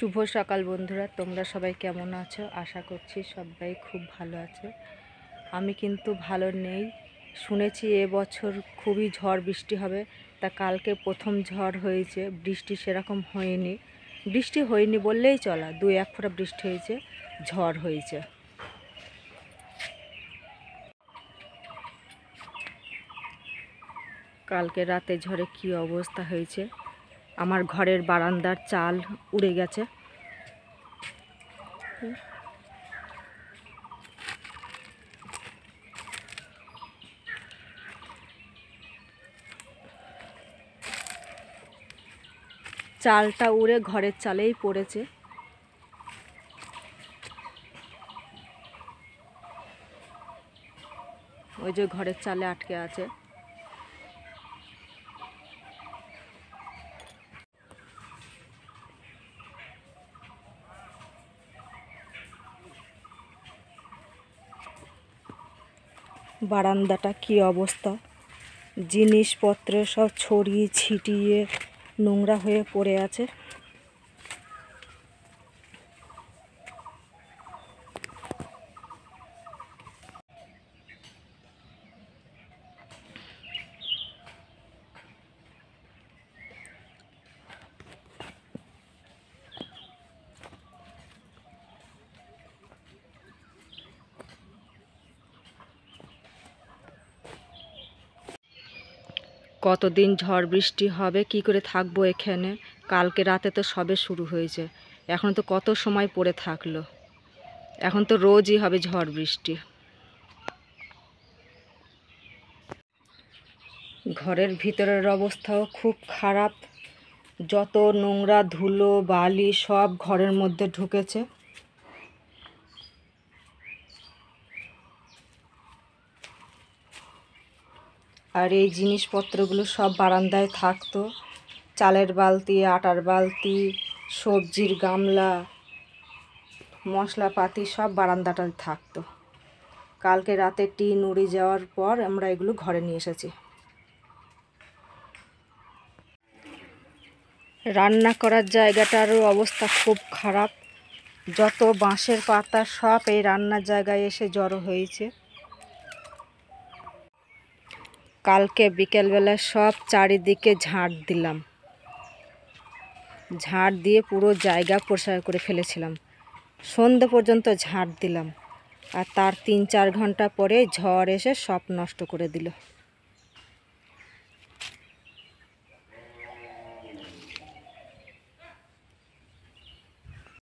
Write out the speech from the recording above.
শুভ সকাল বন্ধুরা, তোমরা সবাই কেমন আছো? আশা করছি সবাই খুব ভালো আছে। আমি কিন্তু ভালো নেই। শুনেছি এবছর খুবই ঝড় বৃষ্টি হবে, তা কালকে প্রথম ঝড় হয়েছে। বৃষ্টি সেরকম হয়নি, বৃষ্টি হয়নি বললেই চলা, 2-1 ফোঁটা বৃষ্টি হয়েছে, ঝড় হয়েছে। কালকে রাতে ঝড়ে কি অবস্থা হয়েছে, আমার ঘরের বারান্দার চাল উড়ে গেছে। চালটা উড়ে ঘরের চালেই পড়েছে। ওই যে ঘরের চালে আটকে আছে। বারান্দাটা কি অবস্থা, জিনিসপত্র সব ছড়িয়ে ছিটিয়ে নোংরা হয়ে পড়ে আছে। কতদিন ঝড় বৃষ্টি হবে, কি করে থাকবো এখানে? কালকে রাতে তো সবে শুরু হয়েছে, এখন তো কত সময় পড়ে থাকলো। এখন তো রোজই হবে ঝড় বৃষ্টি। ঘরের ভিতরের অবস্থাও খুব খারাপ, যত নোংরা ধুলো বালি সব ঘরের মধ্যে ঢুকেছে। আর এই জিনিসপত্রগুলো সব বারান্দায় থাকতো, চালের বালতি, আটার বালতি, সবজির গামলা, মশলাপাতি সব বারান্দাটায় থাকতো। কালকে রাতে টিন উড়ে যাওয়ার পর আমরা এগুলো ঘরে নিয়ে এসেছি। রান্না করার জায়গাটারও অবস্থা খুব খারাপ, যত বাঁশের পাতা সব এই রান্নার জায়গায় এসে জড়ো হয়েছে। কালকে বিকেলবেলা সব চারিদিকে ঝাঁট দিলাম, ঝাঁট দিয়ে পুরো জায়গা পরিষ্কার করে ফেলেছিলাম। সন্ধ্যে পর্যন্ত ঝাঁট দিলাম, আর তার 3-4 ঘন্টা পরে ঝড় এসে সব নষ্ট করে দিল।